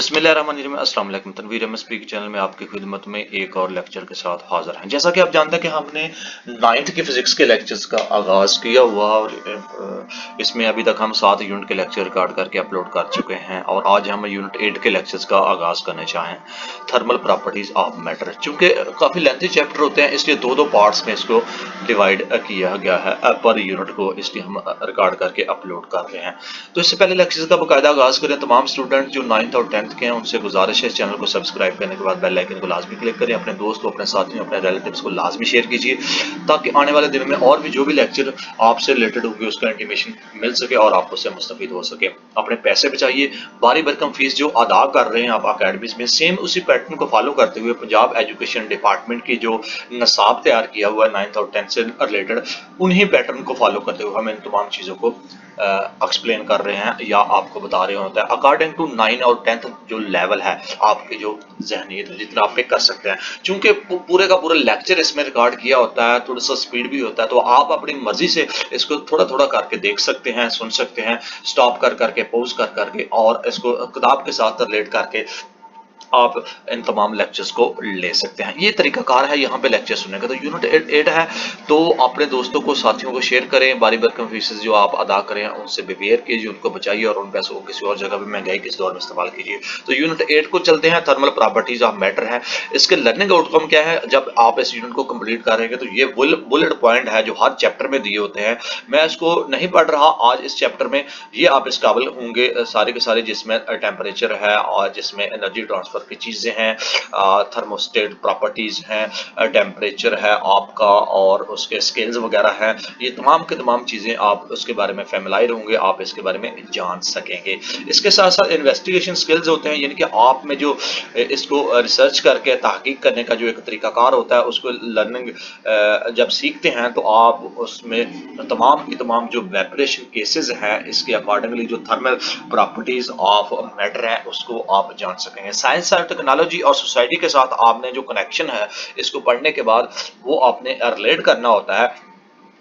बिस्मिल्लाहिर्रहमानिर्रहीम। अस्सलाम वालेकुम। तनवीर अहमद स्पीक चैनल में आपकी खिदमत में एक और लेक्चर के साथ हाजिर हैं। जैसा कि आप जानते हैं कि हमने 9th की फिजिक्स के लेक्चर्स का आगाज़ किया हुआ और इसमें अभी तक हम 7 यूनिट के लेक्चर रिकॉर्ड करके अपलोड कर चुके हैं और आज हम यूनिट 8 के लेक्चर्स का आगाज़ करना चाहें, थर्मल प्रॉपर्टीज़ ऑफ मैटर। चूँकि काफ़ी लेंथी चैप्टर होते हैं इसलिए दो पार्ट्स में इसको डिवाइड किया गया है पर यूनिट को, इसलिए हम रिकॉर्ड करके अपलोड कर रहे हैं। तो इससे पहले लेक्चर्स का बाकायदा आगाज़ करें, तमाम स्टूडेंट जो 9th और 10th के हैं उनसे गुजारिश है इस चैनल को सब्सक्राइब करने के बाद बेल आइकन को लाजमी क्लिक करें। अपने दोस्तों, अपने साथियों, अपने रिलेटिव्स को लाजमी शेयर कीजिए ताकि आने वाले दिन में और भी जो भी लेक्चर आपसे रिलेटेड होंगे उसका इंटीमेशन मिल सके और आप उससे मुस्तफीद हो सके। अपने पैसे बचाइए। बारी भरकम फीस जो अदा कर रहे हैं आप अकेडमीज में, सेम उसी पैटर्न को फॉलो करते हुए पंजाब एजुकेशन डिपार्टमेंट की जो नसाब तैयार किया हुआ है 9th और 10th से रिलेटेड, उन्हीं पैटर्न को फॉलो करते हुए हम इन तमाम चीज़ों को एक्सप्लेन कर रहे हैं या आपको बता रहे होते हैं अकॉर्डिंग टू 9 और 10th जो लेवल है आपकी जो जहनीत है, जितना आप पे कर सकते हैं। चूंकि पूरे का पूरा लेक्चर इसमें रिकॉर्ड किया होता है, थोड़ा सा स्पीड भी होता है, तो आप अपनी मर्जी से इसको थोड़ा थोड़ा करके देख सकते हैं, सुन सकते हैं, स्टॉप कर करके, पॉज कर करके और इसको किताब के साथ रिलेट करके आप इन तमाम लेक्चर्स को ले सकते हैं। ये तरीकाकार है यहाँ पे लेक्चर सुनने का। तो यूनिट 8 है, तो अपने दोस्तों को, साथियों को शेयर करें। बारी भरकम फीसेस जो आप अदा करें उनसे बेवेयर कीजिए, उनको बचाइए और उन पैसों को किसी और जगह भी महंगाई के इस दौर में इस्तेमाल कीजिए। तो यूनिट 8 को चलते हैं, थर्मल प्रॉपर्टीज ऑफ मैटर है। इसके लर्निंग आउटकम क्या है जब आप इस यूनिट को कंप्लीट करेंगे? तो ये बुलेट पॉइंट है जो हर चैप्टर में दिए होते हैं। मैं इसको नहीं पढ़ रहा आज इस चैप्टर में, ये आप इस काबिल होंगे सारे के सारे, जिसमें टेम्परेचर है और जिसमें एनर्जी ट्रांसफर की चीज़ें हैं, थर्मोस्टेट प्रॉपर्टीज़ हैं, टेम्परेचर है आपका और उसके स्केल्स वगैरह हैं। ये तमाम के तमाम चीज़ें आप उसके बारे में फैमिलायर होंगे, आप इसके बारे में जान सकेंगे। इसके साथ साथ इन्वेस्टिगेशन स्किल्स होते हैं, यानी कि आप में जो इसको रिसर्च करके तहकीक करने का जो एक तरीकाकार होता है, उसको लर्निंग जब सीखते हैं तो आप उसमें तमाम की तमाम जो वेपरेशन केसेस हैं इसके अकॉर्डिंगली जो थर्मल प्रॉपर्टीज ऑफ मैटर है उसको आप जान सकेंगे। साइंस और टेक्नोलॉजी और सोसाइटी के साथ आपने जो कनेक्शन है इसको पढ़ने के बाद वो आपने रिलेट करना होता है।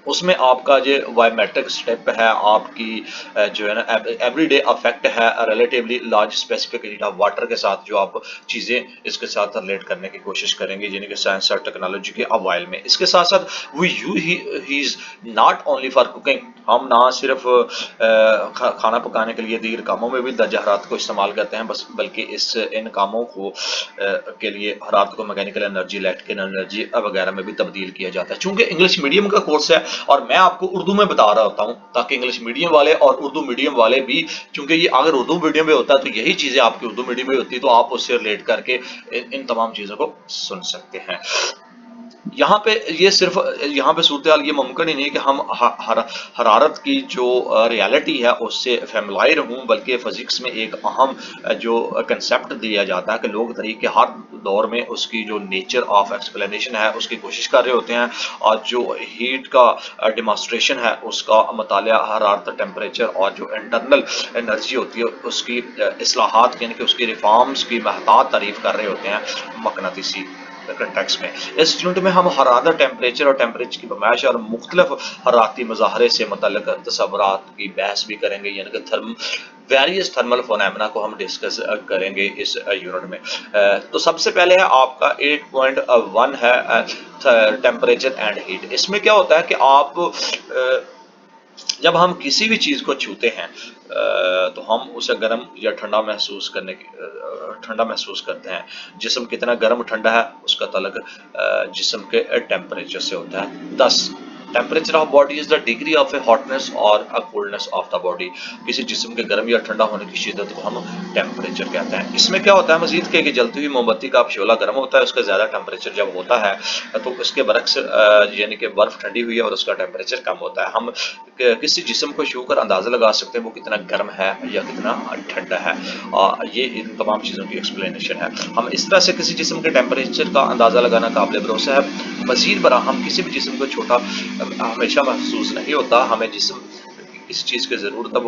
उसमें आपका जो वायोमेट्रिक स्टेप है, आपकी जो है ना एवरीडे अफेक्ट है relatively large specific heat of water के साथ, जो आप चीज़ें इसके साथ रिलेट करने की कोशिश करेंगे यानी कि साइंस और टेक्नोलॉजी के अवाइल में। इसके साथ साथ we you he is not only for cooking, हम ना सिर्फ खाना पकाने के लिए दीगर कामों में भी दर्जा हरारत को इस्तेमाल करते हैं, बस बल्कि इन कामों को के लिए हरारत को मैकेनिकल एनर्जी, इलेक्ट्रिकल एनर्जी वगैरह में भी तब्दील किया जाता है। चूंकि इंग्लिश मीडियम का कोर्स है और मैं आपको उर्दू में बता रहा होता हूँ ताकि इंग्लिश मीडियम वाले और उर्दू मीडियम वाले भी, क्योंकि ये अगर उर्दू मीडियम में होता है तो यही चीज़ें आपकी उर्दू मीडियम में होती है, तो आप उससे रिलेट करके इन तमाम चीज़ों को सुन सकते हैं। यहाँ पे ये सिर्फ यहाँ पे सूरत हाल ये मुमकिन ही नहीं कि हम हरारत की जो रियलिटी है उससे फेमिलायर हूँ, बल्कि फिजिक्स में एक अहम जो कंसेप्ट दिया जाता है कि लोग तरीके हर दौर में उसकी जो नेचर ऑफ एक्सप्लेनेशन है उसकी कोशिश कर रहे होते हैं और जो हीट का डिमॉन्स्ट्रेशन है उसका मतालिया, हरारत, टेम्परेचर और जो इंटरनल एनर्जी होती है उसकी इस्लाहात यानी कि उसकी रिफॉर्म्स की महतात तारीफ कर रहे होते हैं मकनातीसी कंटेक्स्ट में। इस यूनिट में हम हरारत, टेम्परेचर और टेम्परेचर की पैमाइश और मुख्तलिफ हरारती मज़ाहरे से मुतल्लिक़ तसव्वुरात की बहस भी करेंगे, यानी कि वेरियस थर्मल फोनेमिना को हम डिस्कस करेंगे इस यूनिट में। तो सबसे पहले है आपका 8.1 है टेम्परेचर एंड हीट। इसमें क्या होता है कि आप जब हम किसी भी चीज़ को छूते हैं तो हम उसे गर्म या ठंडा महसूस ठंडा महसूस करते हैं। जिस्म कितना गर्म ठंडा है उसका ताल्लुक जिस्म के टेम्परेचर से होता है। 10 temperature of body is the degree of A hotness और अ कोल्डनेस ऑफ द बॉडी। किसी जिस्म के गर्म या ठंडा होने की शिद्दत को हम टेम्परेचर कहते हैं। इसमें क्या होता है मजीद के कि जलती हुई मोमबत्ती का शोला गर्म होता है, उसका ज़्यादा टेम्परेचर जब होता है तो उसके बरक्स यानी कि बर्फ़ ठंडी हुई है और उसका टेम्परेचर कम होता है। हम किसी जिस्म को छू कर अंदाज़ा लगा सकते हैं वो कितना गर्म है या कितना ठंडा है। ये इन तमाम चीज़ों की एक्सप्लेनेशन है। हम इस तरह से किसी जिस्म के टेम्परेचर का अंदाज़ा लगाना काबिल भरोसा है। मज़ीद बरा हम किसी भी जिस्म को छोटा हमेशा महसूस नहीं होता। हमें जिस्म किसी चीज़ की ज़रूरत है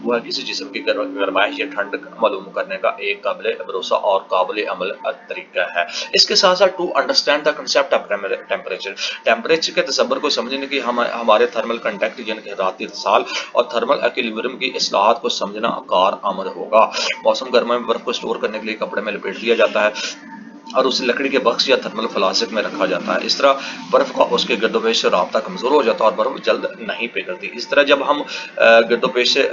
वो है किसी जिस्म की गरमाइश या ठंड मालूम करने का एक काबिल भरोसा और काबिल अमल तरीका है। इसके साथ साथ to understand the concept of temperature, temperature के तसव्वुर को समझने की हमारे थर्मल कंटेक्ट यानी कि हरारती इत्तिसाल और थर्मल इक्विलिब्रियम की इस्लाहात को समझना कार आमद होगा। मौसम गर्मा में बर्फ को स्टोर करने के लिए कपड़े में लपेट लिया जाता है और उसे लकड़ी के बक्स या थर्मल फ्लास्क में रखा जाता है। इस तरह बर्फ का उसके गर्दोपेश से राब्ता कमजोर हो जाता है और बर्फ जल्द नहीं पिघलती। इस तरह जब हम गर्दोपेश से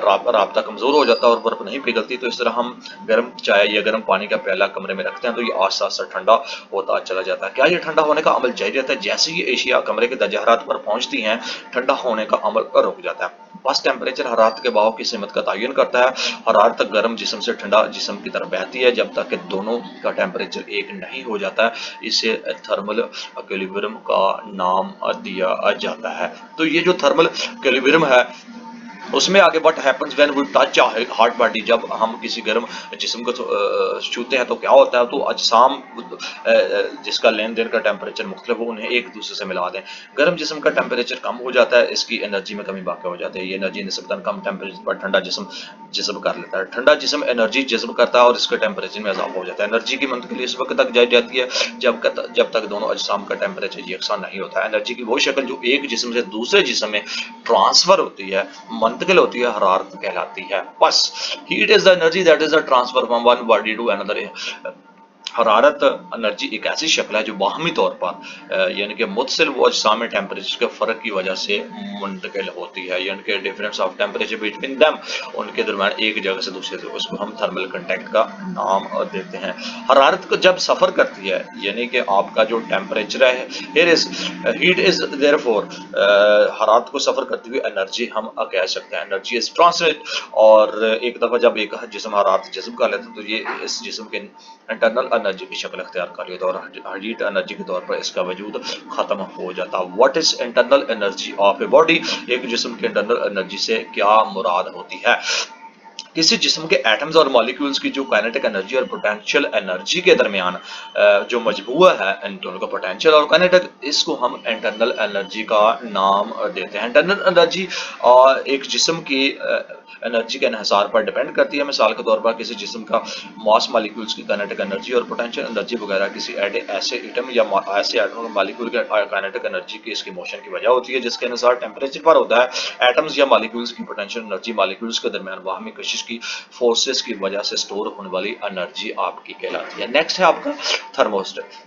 राब्ता कमजोर हो जाता है और बर्फ नहीं पिघलती, तो इस तरह हम गर्म चाय या गर्म पानी का प्याला कमरे में रखते हैं तो ये आस्ता आस्ता ठंडा होता चला जाता है। क्या ये ठंडा होने का अमल जारी रहता है? जैसे ही एशिया कमरे के दर्जा हरारत पर पहुंचती हैं, ठंडा होने का अमल रुक जाता है। बस टेम्परेचर हरारत के बहाव की सीमत का तयन करता है। हरारत गर्म जिस्म से ठंडा जिस्म की तरफ बहती है जब तक कि दोनों का टेम्परेचर एक नहीं हो जाता है। इसे थर्मल इक्विलिब्रियम का नाम दिया जाता है। तो ये जो थर्मल इक्विलिब्रियम है उसमें आगे what happens when we touch hot body, जब हम किसी गर्म जिस्म को छूते हैं तो क्या होता है, तो अजसाम जिसका लेन देन का टेम्परेचर मुख्तलिफ हो उन्हें एक दूसरे से मिला दें। गर्म जिस्म का टेम्परेचर कम हो जाता है, इसकी एनर्जी में कमी वाक़ हो जाती है। ये एनर्जी निस्बतन कम टेम्परेचर पर ठंडा जिस्म जज्ब कर लेता है। ठंडा जिस्म एनर्जी जज्ब करता है और इसके टेम्परेचर में इजाफा हो जाता है। एनर्जी की मुंतकिली इस वक्त तक जारी रहती है जब तक दोनों अजसाम का टेम्परेचर यकसा नहीं होता है। एनर्जी की वो शक्ल जो एक जिस्म से दूसरे जिस्म में ट्रांसफर होती है, मुंतकिल होती है, हरारत कहलाती है। बस heat is the energy that is the transfer from one body to another. हरारत एनर्जी एक ऐसी शक्ल है जो बाहमी तौर पर यानी कि मुतसिल व अजसाम में टेम्परेचर के फ़र्क की वजह से मुंतकिल होती है, यानी कि difference of temperature between them, उनके दरमियान एक जगह से दूसरी जगह, उसको हम थर्मल कंटेक्ट का नाम देते हैं। हरारत को जब सफ़र करती है यानी कि आपका जो टेम्परेचर है, here is heat is therefore, हरारत को सफ़र करती हुई एनर्जी हम कह सकते हैं। एनर्जी इज ट्रांसलेट, और एक दफ़ा जब एक जिस्म हरारत जज्ब कर लेता है तो ये इस जिस्म के इंटरनल एनर्जी की शक्ल अख्तियार कर लेता है और हीट एनर्जी के तौर पर इसका वजूद खत्म हो जाता है। What is internal energy of a body, एक जिस्म के इंटरनल एनर्जी से क्या मुराद होती है? किसी जिस्म के एटम्स और मॉलिक्यूल्स की जो काइनेटिक एनर्जी और पोटेंशियल एनर्जी के दरमियान जो मजबूआ है इन दोनों का, पोटेंशियल और काइनेटिक, इसको हम इंटरनल एनर्जी का नाम देते हैं। इंटरनल एनर्जी एक जिस्म की एनर्जी के इन्हिसार पर डिपेंड करती है। मिसाल के तौर पर किसी जिस्म का मास मॉलिक्यूल्स की काइनेटिक एनर्जी और पोटेंशियल एनर्जी वगैरह किसी ऐसे एटम या ऐसे एटम मॉलिक्यूल के काइनेटिक एनर्जी की इसकी मोशन की वजह होती है, जिसके अनुसार टेम्परेचर पर होता है। एटम्स या मॉलिक्यूल्स की पोटेंशियल एनर्जी मॉलिक्यूल्स के दरमियान बाहमी कशिश की फोर्सेस की वजह से स्टोर होने वाली एनर्जी आपकी कहलाती है। नेक्स्ट है आपका थर्मोस्टेट,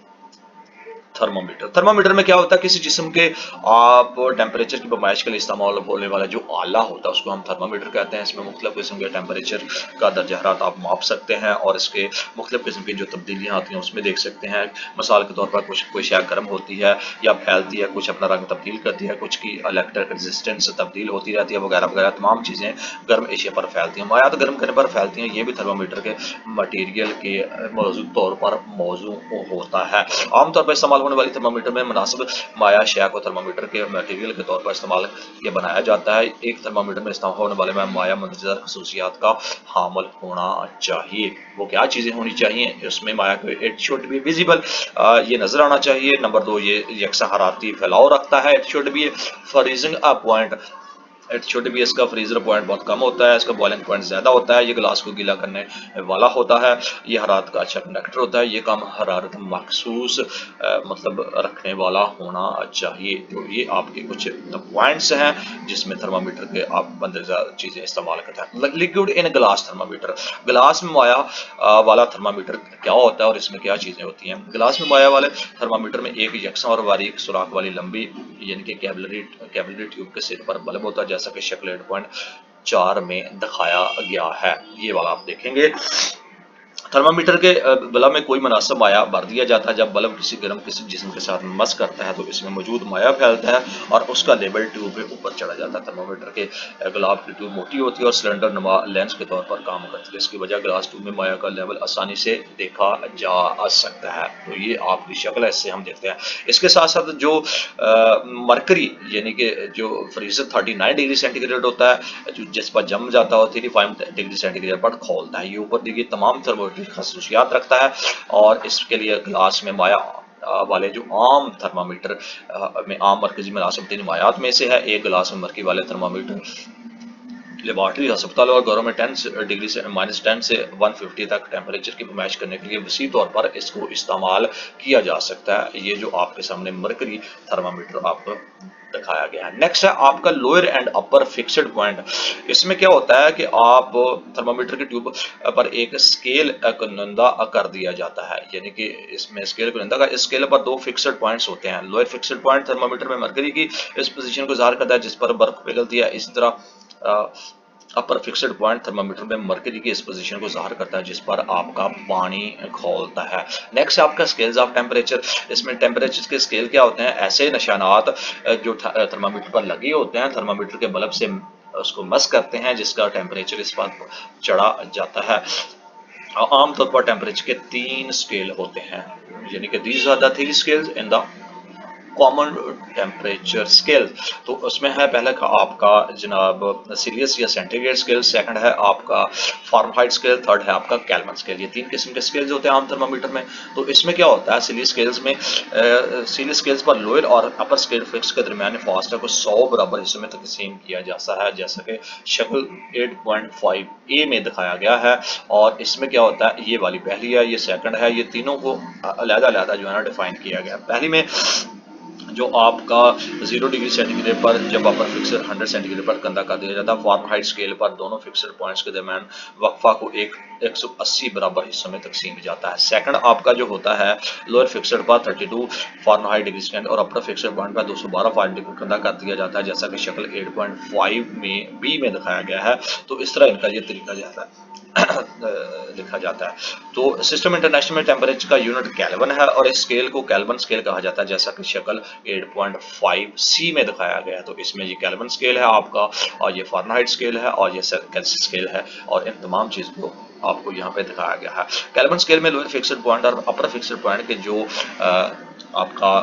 थर्मोमीटर। थर्मोमीटर में क्या होता है, किसी जिस्म के आप टेम्परेचर की पैमाइश के लिए इस्तेमाल होने वाला जो आला होता है उसको हम थर्मोमीटर कहते हैं। इसमें मुख्तलिफ किस्म के टेम्परेचर का दर्जा हरारत आप माप सकते हैं और इसके मुख्तलिफ किस्म की जो तब्दीलियाँ आती हैं उसमें देख सकते हैं। मिसाल के तौर पर कोई शय गर्म होती है या फैलती है, कुछ अपना रंग तब्दील करती है, कुछ की इलेक्ट्रिक रेजिस्टेंस तब्दील होती रहती है, वगैरह वगैरह तमाम चीज़ें गर्म एशिया पर फैलती हैं। मायात गर्म करने पर फैलती हैं, ये भी थर्मोमीटर के मटीरियल के मौजूद तौर पर मौजू होता है। आमतौर पर इस्तेमाल होने वाली थर्मामीटर में मुनासिब माया शया को थर्मामीटर के मटीरियल के तौर पर इस्तेमाल ये बनाया जाता है। एक थर्मामीटर में इस्तेमाल होने वाले में माया मंदरजा खसूसियात का हामिल होना चाहिए। वो क्या चीज़ें होनी चाहिए उसमें माया को, इट शुड बी विजिबल, ये नजर आना चाहिए। नंबर 2, ये यकसा हरारती फैलाव रखता है। It should be freezing a point, it should भी, इसका फ्रीजर पॉइंट बहुत कम होता है, इसका बॉइलिंग पॉइंट ज़्यादा होता है, ये गिलास को गीला करने वाला होता है, ये हरारत का अच्छा कंडक्टर होता है, ये कम हरारत मखसूस मतलब रखने वाला होना चाहिए। तो ये आपके कुछ पॉइंट्स हैं जिसमें थर्मामीटर के आप मंदरजा चीज़ें इस्तेमाल करते हैं। लिक्विड इन ग्लास थर्मामीटर, गिलास में माया वाला थर्मामीटर क्या होता है और इसमें क्या चीज़ें होती हैं? गिलास में माया वाले थर्मामीटर में एक यकसा और बारीक सुराख वाली लंबी यानी कि कैपिलरी ट्यूब के सिर पर बल्ब होता है, जैसा कि शक्ल 8.4 में दिखाया गया है। ये वाला आप देखेंगे। थर्मामीटर के बल्ब में कोई मुनासिब माया भर दिया जाता है। जब बल्ब किसी जिस्म के साथ मस करता है तो इसमें मौजूद माया फैलता है और उसका लेवल ट्यूब के ऊपर चढ़ा जाता है। थर्मामीटर के गुलाब की ट्यूब मोटी होती है और सिलेंडर नुमा लेंस के तौर पर काम करती है। इसकी वजह ग्लास ट्यूब में माया का लेवल आसानी से देखा जा सकता है। तो ये आपकी शक्ल है, इससे हम देखते हैं। इसके साथ साथ जो मरकरी यानी कि जो फ्रीजर 39 डिग्री सेंटीग्रेड होता है, जो जिस पर जम जाता है 35 डिग्री सेंटीग्रेड पर खोलता है। ये ऊपर देखिए तमाम थर्मोमीटर खसूसियात रखता है और इसके लिए ग्लास में माया वाले जो आम थर्मामीटर में आम मरकजी मुनासिब तीन मायात में से है। एक गिलास में मरकरी वाले थर्मामीटर लेबॉर्ट्री अस्पताल और घरों में 10 डिग्री से -10 से 150 तक टेम्परेचर की फरमाइश करने के लिए वसी तौर पर इसको इस्तेमाल किया जा सकता है। ये जो आपके सामने मरकरी थर्मामीटर आपको दिखाया गया है। नेक्स्ट है आपका lower and upper fixed point. इसमें क्या होता है कि आप थर्मामीटर की ट्यूब पर एक स्केल कुनंदा कर दिया जाता है, यानी कि इसमें स्केल कुनंदा का इस स्केल पर दो फिक्स्ड पॉइंट्स होते हैं। लोअर फिक्स्ड पॉइंट थर्मामीटर में मरकरी की इस पोजीशन को ज़ाहिर करता है जिस पर बर्फ पिघलती है। इस तरह अपर फिक्स्ड पॉइंट थर्मामीटर में मरकरी की इस पोजीशन को ज़ाहिर करता है जिस पर आपका पानी खोलता है। नेक्स्ट आपका स्केल्स ऑफ टेम्परेचर। इसमें टेम्परेचर के स्केल क्या होते हैं? ऐसे निशानात जो थर्मामीटर पर लगे होते हैं, थर्मामीटर के बल्ब से उसको मस करते हैं जिसका टेम्परेचर इस पर चढ़ा जाता है। आमतौर पर टेम्परेचर के 3 स्केल होते हैं, यानी कि these are the 3 scales in the common temperature scale. तो उसमें है पहला का आपका जनाब सीरियस या सेंटीग्रेड स्केल, सेकंड है आपका फारेनहाइट स्केल, थर्ड है आपका केल्विन स्केल। ये 3 किस्म के स्केल्स होते हैं आम थर्मामीटर में। तो इसमें क्या होता है? सीरियस स्केल्स में सीरियस स्केल्स पर लोअर और अपर स्केल फिक्स के दरमियान फासला को 100 बराबर हिस्सों में तकसीम किया जाता है, जैसा कि शक्ल 8.5 ए में दिखाया गया है। और इसमें क्या होता है? ये वाली पहली है, ये सेकंड है, ये तीनों को अलग-अलग जो है ना डिफाइन किया गया। पहली में जो आपका 0 डिग्री सेंटीग्रेड पर जब अपर फिक्सर 100 सेंटीग्रेड पर कंधा कर दिया जाता है, फारेनहाइट स्केल पर दोनों फिक्सर पॉइंट्स के दरमियान वक्फा को 180 बराबर हिस्सों में तकसीम जाता है। सेकंड आपका जो होता है लोअर फिक्सर पर 32 फारेनहाइट डिग्री सेंटीग्रेड और अपर फिक्सर पॉइंट पर 212 फारेनहाइट पर कंधा कर दिया जाता है, जैसा कि शक्ल 8.5 में बी में दिखाया गया है। तो इस तरह इनका ये तरीका जाता है लिखा जाता है। तो सिस्टम इंटरनेशनल में टेम्परेचर का यूनिट केल्विन है और इस स्केल को केल्विन स्केल कहा जाता है, जैसा कि शक्ल 8.5 सी में दिखाया गया है। तो इसमें ये केल्विन स्केल है आपका, और ये फारेनहाइट स्केल है, और ये केल्विन स्केल है, और इन तमाम चीज़ों को आपको यहाँ पे दिखाया गया है। केल्विन स्केल में लोअर फिक्स्ड पॉइंट और अपर फिक्स्ड पॉइंट के जो आपका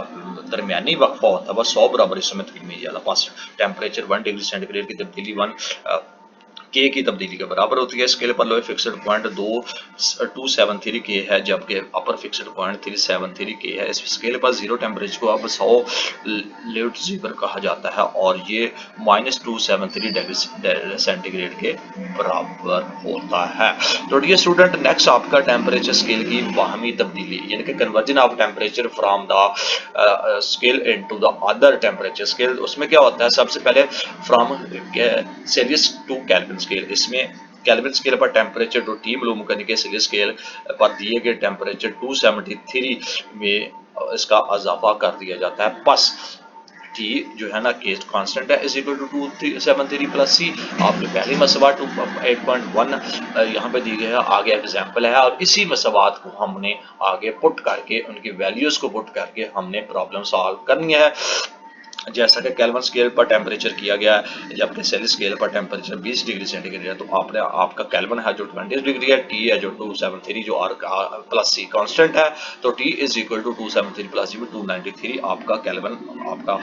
दरमियानी वक्फा होता है वह 100 बराबर हिस्सों में तकसीम किया जाता है। टेम्परेचर 1 डिग्री सेंटीग्रेड की तब्दीली 1 के की तब्दीली के बराबर होती है। स्केल पर लोअर फिक्स्ड पॉइंट 273 के है, जबकि अपर फिक्स्ड पॉइंट 373 के है। इस स्केल पर जीरो टेम्परेचर को अब 100 लेट जीबर कहा जाता है और ये -273 डिग्री सेंटीग्रेड के बराबर होता है। तो डियर स्टूडेंट, नेक्स्ट आपका टेम्परेचर स्केल की बाहमी तब्दीली, यानी कि conversion of temperature from the scale into the other temperature scale. उसमें क्या होता है? सबसे पहले from Celsius to Kelvin scale. इसमें केल्विन स्केल पर टेम्परेचर जो टी मालूम करने के सेल्सियस स्केल पर दिए गए टेम्परेचर 273 में इसका इजाफा कर दिया जाता है। बस टी जो है ना केस कांस्टेंट है इज इक्वल टू 273 प्लस सी। आपने पहली मसवा 8.1 यहाँ पे दी गई है, आगे एग्जाम्पल है, और इसी मसवात को हमने आगे पुट करके उनकी वैल्यूज को पुट करके हमने प्रॉब्लम सॉल्व करनी है। जैसा कि केल्विन स्केल पर टेम्परेचर किया गया है, जबकि सेल्सियस स्केल पर टेम्परेचर 20 डिग्री सेंटीग्रेड है। तो आपने आपका केल्विन है जो 20 डिग्री है, टी है जो 273 जो आर प्लस सी कांस्टेंट है। तो T is equal to 273 plus C 293 आपका केल्विन आपका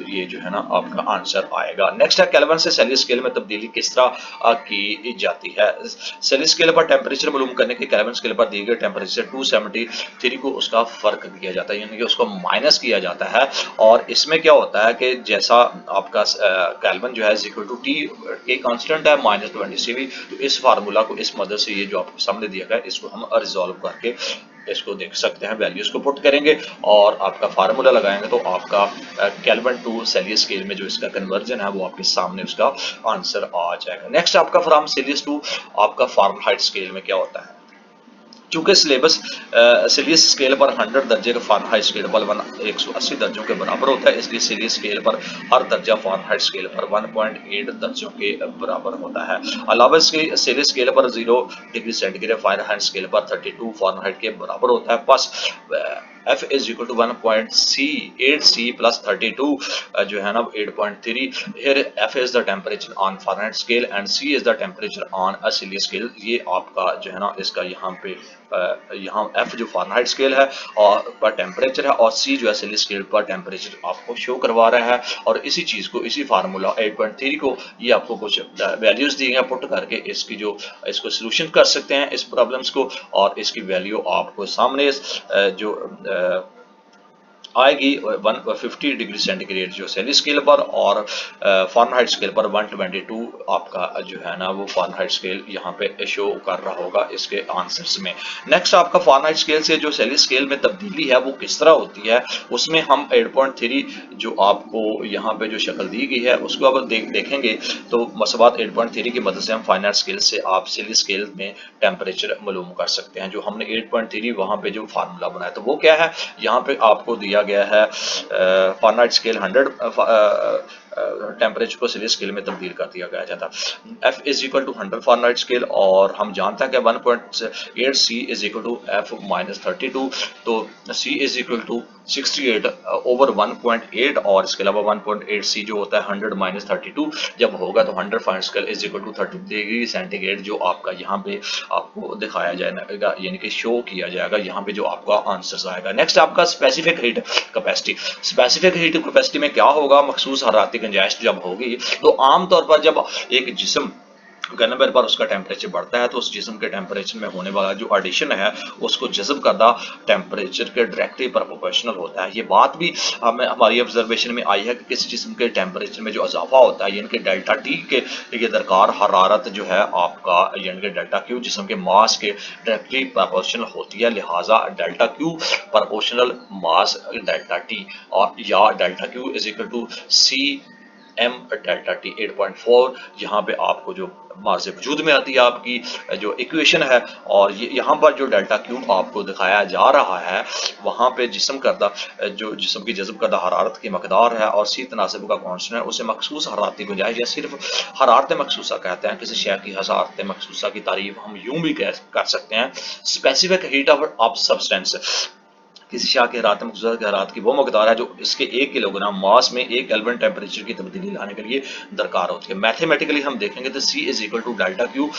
ये जो है ना आपका आंसर आएगा। नेक्स्ट है केल्विन से सेल्सियस स्केल में तब्दीली किस तरह की जाती है। सेल्सियस स्केल पर टेम्परेचर मालूम करने के केल्विन स्केल पर दिए गए टेम्परेचर 273 को उसका फर्क किया जाता है, यानी कि उसको माइनस किया जाता है। और इसमें क्या होता है कि जैसा आपका केल्विन जो है इक्वल टू टी के कांस्टेंट है -20 तो इस फार्मूला को इस मदद से ये जो आपको सामने दिया गया है इसको हम रिजॉल्व करके इसको देख सकते हैं, वैल्यूज को पुट करेंगे और आपका फार्मूला लगाएंगे तो आपका केल्विन टू सेल्सियस स्केल में जो इसका कन्वर्जन है वो आपके सामने उसका आंसर आ जाएगा। नेक्स्ट आपका फ्रॉम सेल्सियस टू आपका फारेनहाइट स्केल में क्या होता है। चूंकि सिलेबस सेल्सियस स्केल पर 100 दर्जे का फारेनहाइट स्केल पर 180 दर्जों के बराबर होता है, इसलिए सेल्सियस स्केल पर हर दर्जा फारेनहाइट स्केल पर 1.8 दर्जों के बराबर होता है। अलावा इसके सेल्सियस स्केल पर 0 डिग्री सेंटीग्रेड फारेनहाइट स्केल पर 32 फारेनहाइट के बराबर होता है। बस F is equal to 1.8C plus 32 जो है ना 8.3। Here F is the temperature on Fahrenheit scale and C is the temperature on a Celsius scale। ये आपका जो है ना इसका यहाँ पे यहाँ F जो फारेनहाइट स्केल है और पर टेम्परेचर है और C जो है सेल्सियस स्केल पर टेम्परेचर आपको शो करवा रहा है। और इसी चीज़ को इसी फार्मूला 8.3 को ये आपको कुछ वैल्यूज दी हैं, पुट करके इसकी जो इसको सोल्यूशन कर सकते हैं इस प्रॉब्लम्स को, और इसकी वैल्यू आपको सामने जो आएगी 150 डिग्री सेंटीग्रेड जो सेली स्केल पर, और फारेनहाइट स्केल पर 122 आपका जो है ना वो फारेनहाइट स्केल यहाँ पे शो कर रहा होगा इसके आंसर्स में। नेक्स्ट आपका फारेनहाइट स्केल से जो सेली स्केल में तब्दीली है वो किस तरह होती है, उसमें हम 8.3 जो आपको यहाँ पे जो शक्ल दी गई है उसको अब देखेंगे तो मसबात 8.3 की मदद से हम फारेनहाइट स्केल से आप सेली स्केल में टेम्परेचर मालूम कर सकते हैं। जो हमने 8.3 वहाँ पे जो फार्मूला बनाया तो वो क्या है, यहाँ पे आपको दिया गया है फारेनहाइट स्केल 100 टेम्परेचर को सेल्सियस स्केल में तब्दील कर दिया गया जाता है। F is equal to 100 Fahrenheit scale, और हम जानते हैं कि 1.8 C is equal to F minus 32, तो C is equal to 68 over 1.8, और इसके अलावा 1.8 C जो होता है 100 माइनस 32 जब होगा तो 100 Fahrenheit scale is equal to 30 degree centigrade जो आपका यहाँ पे आपको दिखाया जाएगा, यानी कि शो किया जाएगा यहाँ पे जो आपका आंसर आएगा। नेक्स्ट आपका specific heat capacity. Specific heat capacity में क्या होगा, मखसूस हरारती गुंजाइश जब होगी तो आमतौर पर जब एक जिस्म गर्म पर उसका टेम्परेचर बढ़ता है तो उस जिस्म के टेम्परेचर में होने वाला जो एडिशन है उसको जज्ब करना टेम्परेचर के डायरेक्टली प्रोपोर्शनल होता है। ये बात भी हमारी ऑब्जर्वेशन में आई है कि किसी जिस्म के टेम्परेचर में जो इजाफा होता है यानी कि डेल्टा टी के लिए दरकार हरारत जो है आपका यानी कि डेल्टा क्यू जिस्म के मास के डायरेक्टली प्रोपोर्शनल होती है, लिहाजा delta Q proportional mass delta T, और या delta Q is equal to C M delta T 8.4 यहाँ पे आपको जो मार्ज वजूद में आती है आपकी जो इक्वेशन है, और ये यहाँ पर जो डेल्टा क्यूब आपको दिखाया जा रहा है वहाँ पे जिस्म करदा जो जिस्म की जज्ब करदा हरारत की मकदार है और सी तनासिब का कॉन्स्टेंट है उसे मखसूस हरारती गुंजाइश या सिर्फ हरारत मखसूसा कहते हैं। किसी शय की हरारत मखसूसा की तारीफ हम यूं भी कर सकते हैं स्पेसिफिक हीट ऑफ सब्सटेंस। किसी शय की हरारत मखसूसा की हरारत की वो मकदार है जो इसके 1 किलोग्राम मास में 1 केल्विन टेम्परेचर की तब्दीली लाने के लिए दरकार होती है। मैथमेटिकली हम देखेंगे तो C is equal to delta Q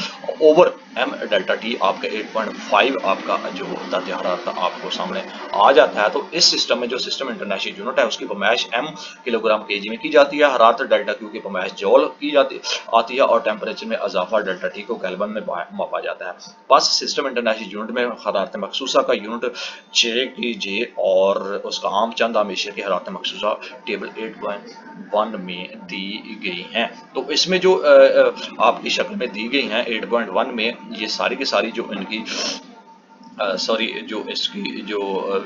over M delta T आपका 8.5 आपका जो दर्ज हरारत आपको सामने आ जाता है। तो इस सिस्टम में जो सिस्टम इंटरनेशनल यूनिट है उसकी पैमाइश M किलोग्राम केजी में की जाती है, हरारत डेल्टा क्यू की पैमाइश जॉल की जाती आती है, और टेम्परेचर में इजाफा डेल्टा T को केल्विन में मापा जाता है। बस सिस्टम इंटरनेशनल यूनिट में हरारत मखसूसा का यूनिट कीजिए और उसका आम चंद हमेशा की हरारत मखसूसा टेबल 8.1 में दी गई हैं। तो इसमें जो आपकी शक्ल में दी गई हैं 8.1 में ये सारी की सारी जो इनकी सॉरी जो इसकी जो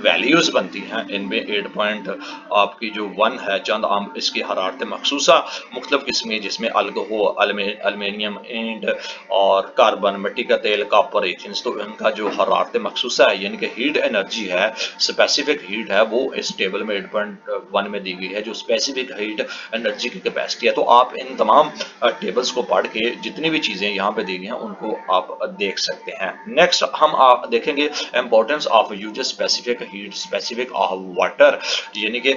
वैल्यूज़ बनती हैं इनमें 8 पॉइंट आपकी जो 1 है चंद आम इसकी हरारत मखसूसा मुख्तलिफ किस्में जिसमें अलमेनियम इंड और कार्बन मिट्टी का तेल कॉपर एथेंस, तो इनका जो हरारत मखसूसा है यानी कि हीट एनर्जी है स्पेसिफिक हीट है वो इस टेबल में 8.1 में दी गई है जो स्पेसिफिक हीट एनर्जी की कैपेसिटी है। तो आप इन तमाम टेबल्स को पढ़ के जितनी भी चीज़ें यहाँ पे दी गई हैं उनको आप देख सकते हैं। नेक्स्ट हम देखेंगे importance of use specific heat specific water, यानी कि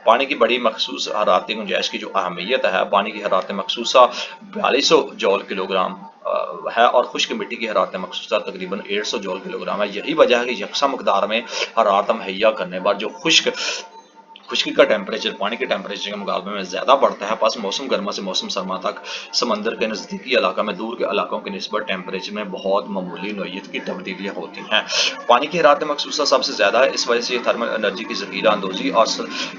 पानी की बड़ी मखसूस हरारती गुंजाइश की जो अहमियत है, पानी की हरारत मखसूसा 4200 जॉल किलोग्राम है और खुश्क मिट्टी की हरारत मखसूसा तकरीबन 150 जॉल किलोग्राम है। यही वजह है कि यकसा मकदार में हरारत मुहैया करने पर जो खुश्की का टेम्परेचर पानी के टेम्परेचर के मुकाबले में ज़्यादा बढ़ता है। पास मौसम गर्मा से मौसम सरमा तक समंदर के नज़दीकी इलाका में दूर के इलाकों की निस्बत टेम्परेचर में बहुत मामूली नोयत की तब्दीलियाँ होती हैं। पानी की हरारत मखसूसा सबसे ज़्यादा है, इस वजह से थर्मल एनर्जी की ज़ख़ीरा अंदोज़ी और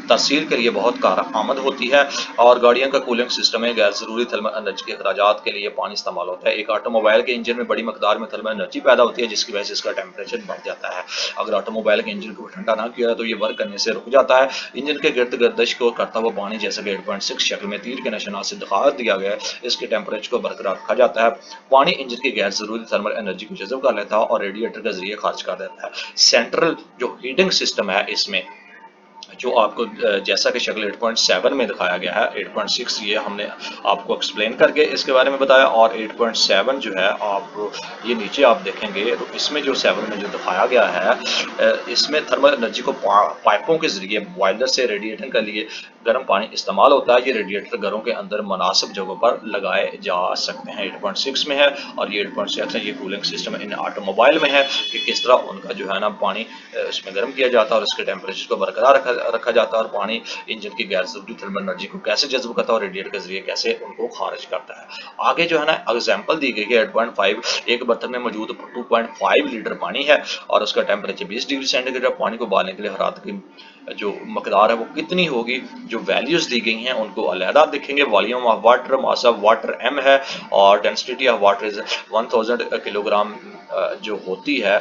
तरसील के लिए बहुत कारआमद होती है। और गाड़ियों का कूलिंग सिस्टम में गैर ज़रूरी थर्मल एनर्जी के अखराजात के लिए पानी इस्तेमाल होता है। एक ऑटोमोबाइल के इंजन में बड़ी मकदार में थर्मल एनर्जी पैदा होती है जिसकी वजह से इसका टेम्परेचर बढ़ जाता है। अगर ऑटोमोबाइल के इंजन को ठंडा ना किया तो ये वर्क करने से रुक जाता है। इंजन के गिर्द गर्दिश को करता हुआ पानी जैसा कि 8.6 शक्ल में तीर के निशानात से दिखा दिया गया है इसके टेम्परेचर को बरकरार रखा जाता है। पानी इंजन की गैर जरूरी थर्मल एनर्जी को जज़ब कर लेता है और रेडिएटर के जरिए खारिज कर देता है। सेंट्रल जो हीटिंग सिस्टम है इसमें जो आपको जैसा कि शक्ल 8.7 में दिखाया गया है 8.6 ये हमने आपको एक्सप्लेन करके इसके बारे में बताया, और 8.7 जो है आप ये नीचे आप देखेंगे तो इसमें जो 7 में जो दिखाया गया है इसमें थर्मल एनर्जी को पाइपों के जरिए बॉयलर से रेडिएटर के लिए गर्म पानी इस्तेमाल होता है। ये रेडिएटर घरों के अंदर मुनासिब जगहों पर लगाए जा सकते हैं। 8.6 में है और ये 8.7 है। ये कूलिंग सिस्टम इन ऑटोमोबाइल में है कि किस तरह उनका जो है ना पानी इसमें गर्म किया जाता है और इसके टेम्परेचर को बरकरार रखा जाता है और पानी इंजन की गैर जरूरी थर्मल एनर्जी को कैसे जज्ब करता है और रेडिएटर के जरिए कैसे उनको खारिज करता है। आगे जो है ना एग्जाम्पल दी गई है 8.5 एक बर्तन में मौजूद 2.5 लीटर पानी है और उसका टेम्परेचर 20 डिग्री सेंटीग्रेड। पानी को उबालने के लिए हरारत की जो मकदार है वो कितनी होगी, जो वैल्यूज़ दी गई हैं उनको अलहदा देखेंगे। Volume of water, mass of water m है, और density of water is 1000 kilogram जो होती है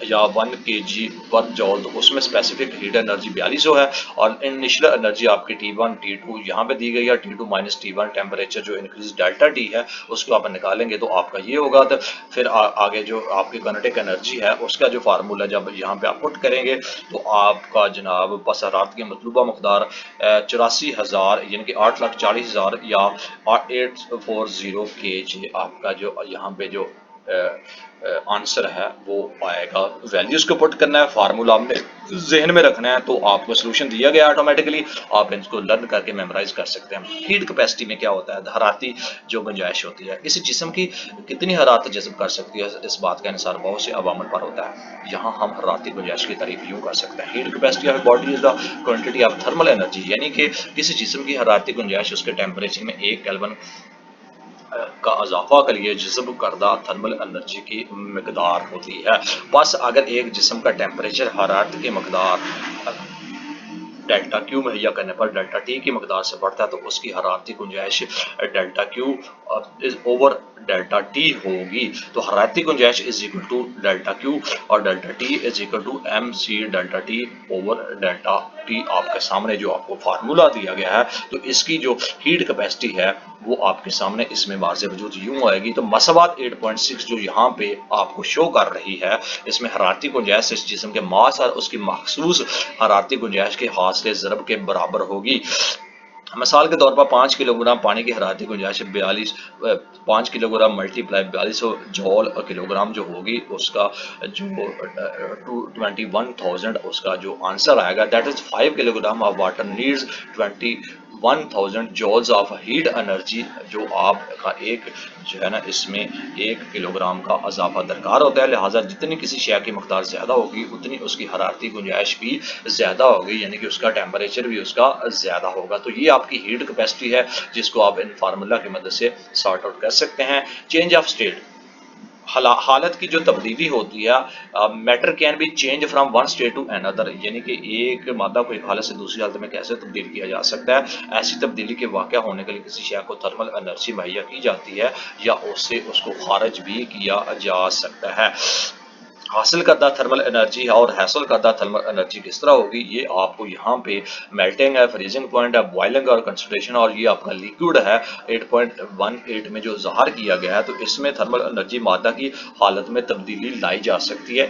या 1 kg पर जॉल, तो उसमें स्पेसिफिक हीट एनर्जी 4200 है। और इनिशियल एनर्जी आपकी T1 T2 यहाँ पे दी गई है, T2 माइनस T1 टेम्परेचर जो इंक्रीज डेल्टा T है उसको आप निकालेंगे तो आपका ये होगा। तो फिर आगे जो आपकी काइनेटिक एनर्जी है उसका जो फार्मूला जब यहाँ पे आप पुट करेंगे तो आपका जनाब बस हरारत की मतलूबा मकदार 84,000 यानी कि 8,40,000 या 840 kg आपका जो यहाँ पे जो आंसर है वो आएगा। वैल्यूज को पुट करना है, फार्मूला आपने जहन में रखना है, तो आपको सोल्यूशन दिया गया ऑटोमेटिकली, आप इनको लर्न करके मेमोराइज कर सकते हैं। हीट कैपेसिटी में क्या होता है, हरारती जो गुंजाइश होती है, किसी जिस्म की कितनी हरारत जज्ब कर सकती है, इस बात का इंसार बहुत से अवामल पर होता है। यहाँ हम हरारती गुंजाइश की तारीफ यूँ कर सकते हैं, heat capacity of body is the quantity of thermal energy, यानी कि किसी जिस्म की हरारती गुंजाइश उसके टेम्परेचर में 1 केल्विन का इजाफा के लिए जज़ब करदा थर्मल एनर्जी की मकदार होती है। बस अगर एक जिस्म का टेम्परेचर हरारत की मकदार डेल्टा क्यू मुहैया करने पर डेल्टा टी की मकदार से बढ़ता है तो उसकी हरारती गुंजाइश delta Q is over delta T होगी। तो हरारती गुंजाइश is equal to delta Q और delta T is equal to M C delta T over delta T. आपके सामने जो आपको फार्मूला दिया गया है, तो इसकी जो हीट कैपेसिटी है वो आपके सामने इसमें वाज़े वजूद यूं आएगी। तो मसवात 8.6 जो यहाँ पे आपको शो कर रही है, इसमें हरारती गुंजाइश इस जिस्म के मास और उसकी मखसूस हरारती गुंजाइश के हासिल ज़रब के बराबर होगी। मिसाल के तौर पर 5 किलोग्राम पानी की हरारती गुंजाइश 5 किलोग्राम मल्टीप्लाई 4200 जॉल किलोग्राम जो होगी, उसका जो 21,000 उसका जो आंसर आएगा, that is 5 kilogram of water needs 21,000 joules of heat energy. जो आपका एक जो है ना, इसमें 1 किलोग्राम का इजाफा दरकार होता है, लिहाजा जितनी किसी शय की मकदार ज़्यादा होगी उतनी उसकी हरारती गुंजाइश भी ज़्यादा होगी, यानी कि उसका टेम्परेचर भी उसका ज़्यादा होगा। तो ये आपकी हीट कैपेसिटी है जिसको आप इन फार्मूला की मदद से सॉर्ट आउट कर सकते हैं। चेंज ऑफ स्टेट, हालत की जो तब्दीली होती है, matter can be change from one state to another, यानी कि एक मादा को एक हालत से दूसरी हालत में कैसे तब्दील किया जा सकता है। ऐसी तब्दीली के वाक़या होने के लिए किसी शय को थर्मल एनर्जी मुहैया की जाती है या उससे उसको खारिज भी किया जा सकता है। हासिल करदा थर्मल एनर्जी और हासिल करदा थर्मल एनर्जी किस तरह होगी, ये आपको यहाँ पे मेल्टिंग है, फ्रीजिंग पॉइंट है, बॉइलिंग और कंसंट्रेशन, और ये आपका लिक्विड है 8.18 में जो ज़ाहिर किया गया है। तो इसमें थर्मल एनर्जी मादा की हालत में तब्दीली लाई जा सकती है।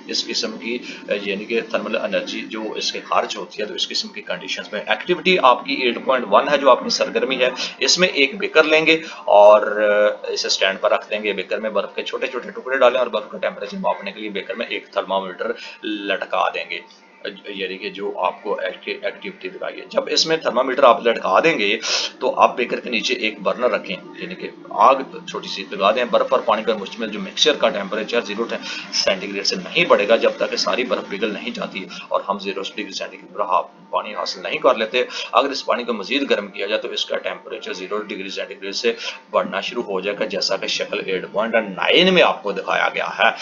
इस किस्म की यानी कि थर्मल एनर्जी जो इसके खारिज होती है, तो इस किस्म की कंडीशंस में एक्टिविटी आपकी 8.1 है जो आपकी सरगर्मी है। इसमें एक बेकर लेंगे और इसे स्टैंड पर रख देंगे, बेकर में बर्फ़ के छोटे छोटे टुकड़े डालें और बर्फ़ का टेम्परेचर मापने के लिए बेकर में एक थर्मामीटर लटका देंगे, यानी कि जो आपको एक्टिविटी दिखाई है। जब इसमें थर्मामीटर आप लटका देंगे तो आप बेकर के नीचे एक बर्नर रखें, यानी कि आग छोटी सी लगा दें। बर्फ और पानी पर मुश्तमिल जो मिक्सचर का टेम्परेचर 0 सेंटीग्रेड से नहीं बढ़ेगा जब तक कि सारी बर्फ पिघल नहीं जाती और हम 0 डिग्री सेंटीग्रेड पर पानी हासिल नहीं कर लेते। अगर इस पानी को मजीद गर्म किया जाए तो इसका टेम्परेचर 0 डिग्री सेंटीग्रेड से बढ़ना शुरू हो जाएगा, जैसा कि शक्ल 8.9 में आपको दिखाया गया है।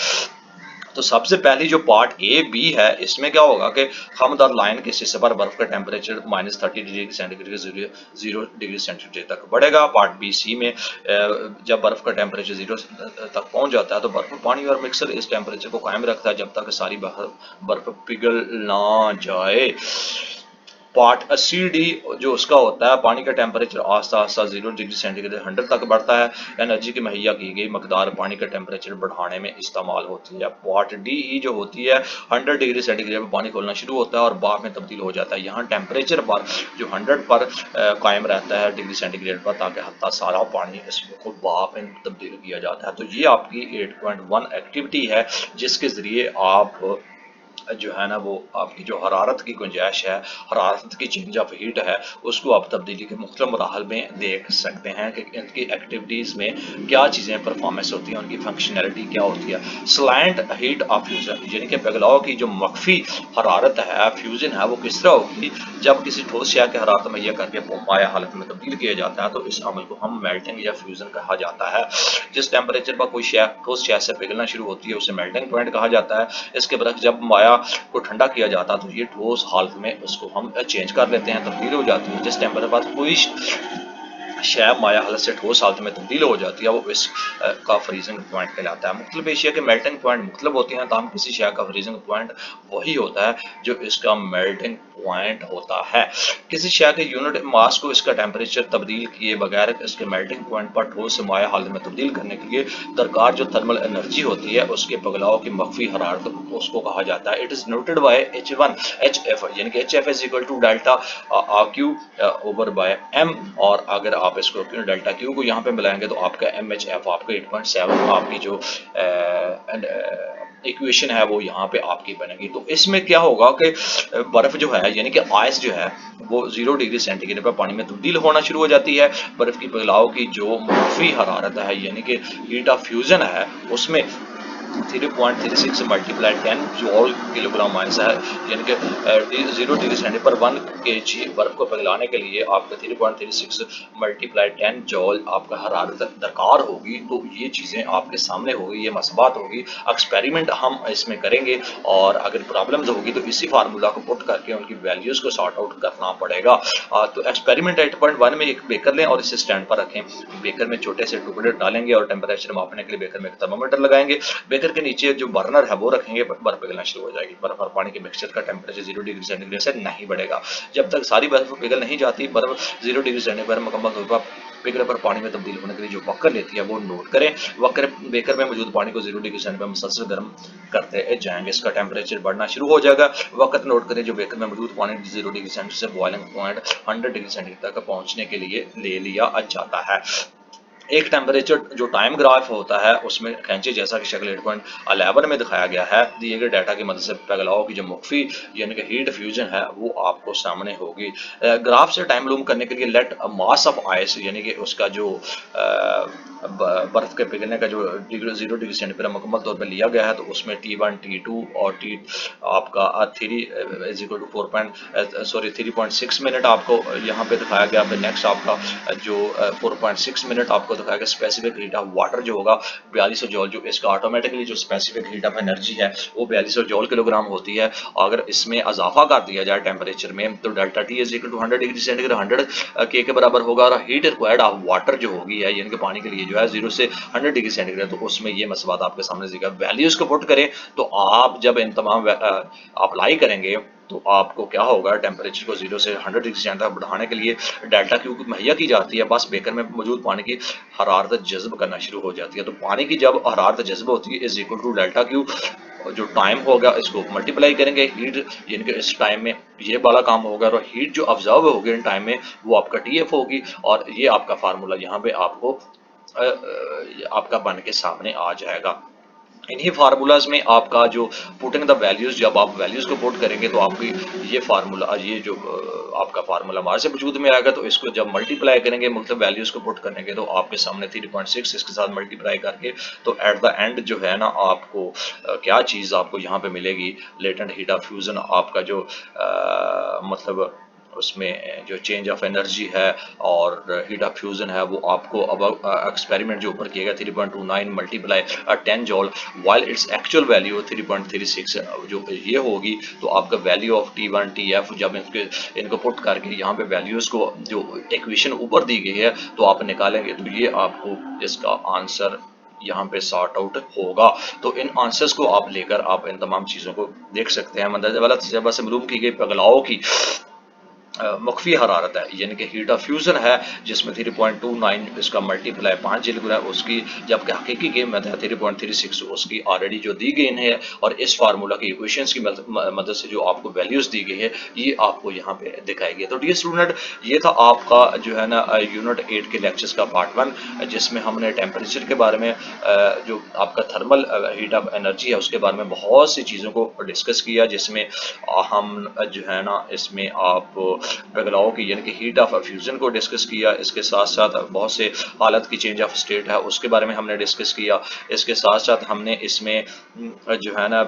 तो सबसे पहली जो पार्ट ए बी है, इसमें क्या होगा कि खामदार लाइन के हिस्से पर बर्फ का टेम्परेचर -30 डिग्री सेंटीग्रेड से 0 डिग्री सेंटीग्रेड तक बढ़ेगा। पार्ट बी सी में जब बर्फ का टेम्परेचर 0 तक पहुंच जाता है तो बर्फ पानी और मिक्सर इस टेम्परेचर को कायम रखता है जब तक सारी बर्फ पिघल ना जाए। पार्ट सी डी जो उसका होता है, पानी का टेम्परेचर आस्ता आस्ता 0 डिग्री सेंटीग्रेड 100 तक बढ़ता है। एनर्जी की मुहैया की गई मकदार पानी का टेम्परेचर बढ़ाने में इस्तेमाल होती है। पार्ट डी ई जो होती है, 100 डिग्री सेंटीग्रेड पर पानी खोलना शुरू होता है और भाप में तब्दील हो जाता है। यहाँ टेम्परेचर पर जो 100 पर कायम रहता है डिग्री सेंटीग्रेड पर, ताकि हत्ता सारा पानी इसको भाप में तब्दील किया जाता है। तो ये आपकी 8.1 एक्टिविटी है जिसके ज़रिए आप जो है ना वो आपकी जो हरारत की गुंजाइश है, हरारत की चेंज ऑफ हीट है, उसको आप तब्दीली के मुख्तलिफ मराहल में देख सकते हैं कि इनकी एक्टिविटीज़ में क्या चीज़ें परफॉर्मेंस होती हैं, उनकी फंक्शनैलिटी क्या होती है। स्लैंट हीट ऑफ फ्यूज़न, यानी कि पिघलाव की जो मख्फी हरारत है, फ्यूज़न है, वो किस तरह होगी जब किसी ठोस शय की हरारत मुहैया करके पाया हालत में तब्दील किया जाता है, तो इस अमल को हम मेल्टिंग या फ्यूज़न कहा जाता है। जिस टेम्परेचर पर कोई शय ठोस शय से पिघलना शुरू होती है उसे मेल्टिंग पॉइंट कहा जाता है। इसके बरक्स जब माया को ठंडा किया जाता है तो ये ठोस हालत में उसको हम चेंज कर लेते हैं, तब्दील हो जाती है। जिस टेम्परेचर पर कोई शैब माया हालत से ठोस हालत में तब्दील हो जाती है वो इस का फ्रीजिंग पॉइंट कहलाता है। मुख्तलिफ एशिया के मेल्टिंग पॉइंट मुख्तलिफ होती हैं, ताहम किसी शय का फ्रीजिंग पॉइंट वही होता है जो इसका मेल्टिंग पॉइंट होता है। किसी शय के यूनिट मास को इसका टेम्परेचर तब्दील किए बगैर इसके मेल्टिंग पॉइंट पर ठोस से माया हालत में तब्दील करने के लिए दरकार जो थर्मल एनर्जी होती है उसके पगलाव की मख्फी हरारत उसको कहा जाता है। It is noted by H1 HF, यानी कि HF is equal to delta RQ over by M, और अगर आप इसको डेल्टा क्यू को यहाँ पे मिलाएंगे तो आपका MHF आपका 8.7 आपकी जो इक्वेशन है वो यहाँ पे आपकी बनेगी। तो इसमें क्या होगा कि बर्फ जो है यानी कि आइस जो है वो 0 डिग्री सेंटीग्रेड पर पानी में तब्दील होना शुरू हो जाती है। बर्फ की पिघलाव की जो मुख्फी हरारत है यानी कि हीट ऑफ फ्यूजन है उसमें 3.36 मल्टीप्लाई 10 जूल किलोग्राम आइस है, यानी कि 0 डिग्री सेंटीग्रेड पर 1 kg बर्फ को पिघलाने के लिए आपका 3.36 मल्टीप्लाई 10 जूल आपका हरारत दरकार होगी। तो ये चीज़ें आपके सामने होगी, ये मसबात होगी। एक्सपेरिमेंट हम इसमें करेंगे और अगर प्रॉब्लम्स होगी तो इसी फार्मूला को पुट करके उनकी वैल्यूज़ को सॉर्ट आउट करना पड़ेगा। तो एक्सपेरिमेंट 8.1 में एक बेकर लें और इसे स्टैंड पर रखें। बेकर में छोटे से टुकड़े डालेंगे और टेम्परेचर मापने के लिए बेकर में एक थर्मामीटर लगाएंगे। बेकर के नीचे जो बर्नर है वो रखेंगे, बर्फ पिघलना शुरू हो जाएगी। बर्फ और पानी के मिक्सचर का टेम्परेचर 0 डिग्री सेंटीग्रेड से नहीं बढ़ेगा। जब तक सारी बर्फ पिघल नहीं जाती, बर्फ 0 डिग्री सेंटीग्रेड पर मुकम्मल तौर पर बेकर पर पानी में तब्दील होने के लिए जो वक्त लेती है वो नोट करें। वक्त बेकर में मौजूद पानी को 0 डिग्री सेंटीग्रेड पर मुसलसल गर्म करते जाएंगे, इसका टेम्परेचर बढ़ना शुरू हो जाएगा। वक्त नोट करें जो बेकर में मौजूद पानी 0 डिग्री सेंटीग्रेड से बॉइलिंग पॉइंट 100 डिग्री सेंटीग्रेड तक पहुंचने के लिए ले लिया जाता है। एक टेम्परेचर जो टाइम ग्राफ होता है उसमें खींचे जैसा कि शक्ल 8.11 में दिखाया गया है। दिए गए डाटा की मदद से पिघलाव की जो मुख्फी यानी कि हीट फ्यूजन है वो आपको सामने होगी। ग्राफ से टाइम मालूम करने के लिए लेट मास ऑफ आइस यानी कि उसका जो बर्फ के पिघलने का जो 0 डिग्री सेंटीग्रेड मुकम्मल तौर पर लिया गया है तो उसमें T1 T2 और T आपका 3 इज इक्वल टू 3.6 मिनट आपको यहाँ पे दिखाया गया। फिर नेक्स्ट आपका जो 4.6 मिनट आपको दिखाया गया। स्पेसिफिक हीट ऑफ वाटर जो होगा 4200 जूल, जो इसका ऑटोमेटिकली जो स्पेसिफिक हीट ऑफ एनर्जी है वो 4200 जूल किलोग्राम होती है। अगर इसमें इजाफा कर दिया जाए टेम्परेचर में तो delta T is equal to 100 degree centigrade 100 के बराबर होगा। और हीट रिक्वायर्ड ऑफ वाटर जो होगी है यानी कि पानी के लिए जो है 0 से 100 डिग्री सेंटीग्रेड, तो उसमें ये मसबात आपके सामने दिखेगा। वैल्यूज को पुट करें तो आप जब इन तमाम अप्लाई करेंगे तो आपको क्या होगा, टेम्परेचर को 0 से 100 डिग्री सेंटीग्रेड तक बढ़ाने के लिए डेल्टा क्यू मुहैया की जाती है। बस बेकर में मौजूद पानी की हरारत जज्ब करना शुरू हो जाती है। तो पानी की जब हरारत जज्ब होती है is equal to delta Q, जो टाइम होगा इसको मल्टीप्लाई करेंगे हीट यानी कि इस टाइम में ये वाला काम होगा और हीट जो ऑब्जर्व होगी इन टाइम में वो आपका TF होगी। और ये आपका फार्मूला यहाँ पे आपको आपका बन के सामने आ जाएगा। इन्हीं फार्मूलाज में आपका जो पुटिंग द वैल्यूज, जब आप वैल्यूज को पुट करेंगे तो आपकी ये फार्मूला ये जो आपका फार्मूला हमारे से वजूद में आएगा। तो इसको जब मल्टीप्लाई करेंगे मतलब वैल्यूज को पुट करेंगे तो आपके सामने 3.6 इसके साथ मल्टीप्लाई करके तो एट द एंड जो है ना आपको क्या चीज़ आपको यहाँ पे मिलेगी, लेटेंट हीट ऑफ फ्यूजन आपका जो मतलब उसमें जो चेंज ऑफ एनर्जी है और हीट ऑफ फ्यूजन है वो आपको अब एक्सपेरिमेंट जो ऊपर किया गया 3.29 multiply 10 जॉल while its actual value 3.36 जो ये होगी। तो आपका वैल्यू ऑफ T1 TF जब इनको पुट करके यहाँ पे वैल्यूज को जो इक्वेशन ऊपर दी गई है तो आप निकालेंगे तो ये आपको इसका आंसर यहाँ पे सॉर्ट आउट होगा। तो इन आंसर्स को आप लेकर आप इन तमाम चीज़ों को देख सकते हैं। मंदरजा वाला तजर्बा से मालूम की गई पिघलाव की मुख्फी हरारत है यानी कि हीट ऑफ फ्यूजन है जिसमें 3.29 इसका मल्टीप्लाई 5 जिल उसकी, जबकि हकीकी कीमत है 3.36 उसकी ऑलरेडी जो दी गई है। और इस फार्मूला की इक्वेशंस की मदद से जो आपको वैल्यूज दी गई है ये आपको यहाँ पे दिखाई गई। तो डियर स्टूडेंट ये था आपका जो है ना यूनिट 8 के लेक्चर्स का पार्ट 1 जिसमें हमने टेम्परेचर के बारे में जो आपका थर्मल हीट ऑफ एनर्जी है उसके बारे में बहुत सी चीज़ों को डिस्कस किया, जिसमें हम जो है ना इसमें आप बदलाव की यानी कि हीट ऑफ फ्यूजन को डिस्कस किया। इसके साथ साथ बहुत से हालत की चेंज ऑफ स्टेट है उसके बारे में हमने डिस्कस किया। इसके साथ साथ हमने इसमें जो है ना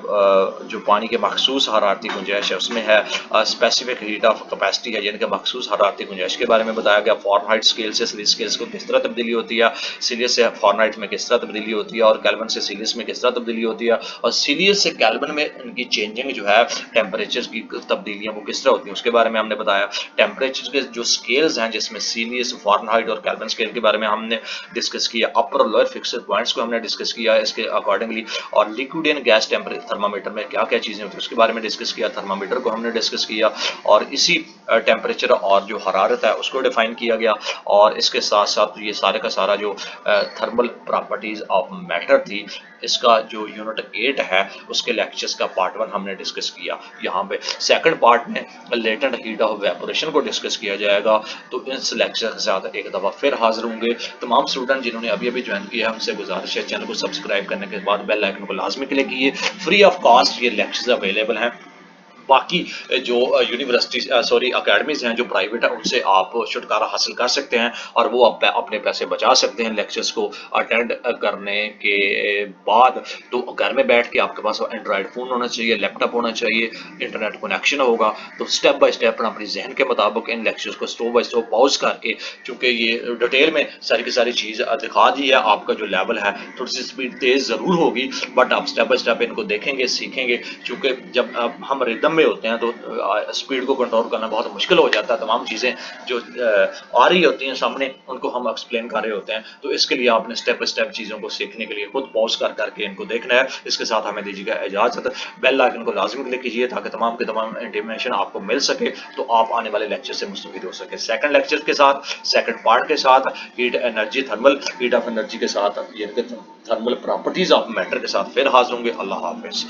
जो पानी के मखसूस हरारती गुंजाइश है उसमें है स्पेसिफिक हीट ऑफ कैपेसिटी है यानी कि मखसूस हरारती गुंजाइश के बारे में बताया गया। फॉरनहाइट स्केल से सीरीज स्केल्स को किस तरह तब्दीली होती है, सीलियस से फॉरनहाइट में किस तरह तब्दीली होती है और केल्विन से सीलियस में किस तरह तब्दीली होती है और सीलियस से केल्विन में इनकी चेंजिंग जो है टेम्परेचर की तब्दीलियां वो किस तरह होती हैं उसके बारे में हमने बताया। टेम्परेचर के जो स्केल्स हैं जिसमें सीलियस, फॉरनहाइट और केल्विन स्केल के बारे में हमने डिस्कस किया। अपर और लोअर फिक्स्ड पॉइंट्स को हमने डिस्कस किया इसके अकॉर्डिंगली। और liquid and gas temperature thermometer में क्या क्या चीज़ें होती हैं उसके बारे में डिस्कस किया। थर्मामीटर को हमने डिस्कस किया और इसी टेम्परेचर और जो हरारत है उसको डिफाइन किया गया। और इसके साथ साथ ये सारे का सारा जो थर्मल प्रॉपर्टीज ऑफ मैटर थी इसका जो यूनिट 8 है उसके लेक्चर्स का पार्ट 1 हमने डिस्कस किया। यहाँ पे सेकंड पार्ट में लेटेंट हीट ऑफ वेपोरेशन को डिस्कस किया जाएगा। तो इस लेक्चर के साथ एक दफ़ा फिर हाजिर होंगे। तमाम स्टूडेंट जिन्होंने अभी अभी ज्वाइन किया है उनसे गुजारिश है चैनल को सब्सक्राइब करने के बाद बेल आइकन को लाजमी क्लिक कीजिए। फ्री ऑफ कॉस्ट ये लेक्चर्स अवेलेबल हैं। बाकी जो यूनिवर्सिटी सॉरी अकेडमीज हैं जो प्राइवेट है उनसे आप छुटकारा हासिल कर सकते हैं और वो अपने पैसे बचा सकते हैं लेक्चर्स को अटेंड करने के बाद। तो घर में बैठ के आपके पास एंड्रॉयड फ़ोन होना चाहिए, लैपटॉप होना चाहिए, इंटरनेट कनेक्शन होगा। तो स्टेप बाय स्टेप अपनी जहन के मुताबिक इन लेक्चर्स को स्टॉप बाय स्टॉप पॉज करके, चूँकि ये डिटेल में सारी की सारी चीज़ दिखा दी है, आपका जो लेवल है थोड़ी सी स्पीड तेज़ ज़रूर होगी बट आप स्टेप बाय स्टेप इनको देखेंगे, सीखेंगे। चूँकि जब हम रिदम में होते हैं तो स्पीड को कंट्रोल करना बहुत मुश्किल हो जाता है। तमाम चीज़ें जो आ रही होती हैं सामने उनको हम एक्सप्लेन कर रहे होते हैं। तो इसके लिए आपने स्टेप बाय स्टेप चीज़ों को सीखने के लिए खुद पॉज कर करके इनको देखना है। इसके साथ हमें दीजिएगा इजाज़त। बेल आइकन को लाजमी क्लिक कीजिए ताकि तमाम के तमाम इंटीमेशन आपको मिल सके तो आप आने वाले लेक्चर से मुस्तफ़ीद हो सके। सेकंड लेक्चर के साथ, सेकंड पार्ट के साथ heat energy thermal heat of energy के साथ यानी कि थर्मल प्रॉपर्टीज ऑफ मैटर के साथ फिर हाजिर होंगे। अल्लाह हाफिज़।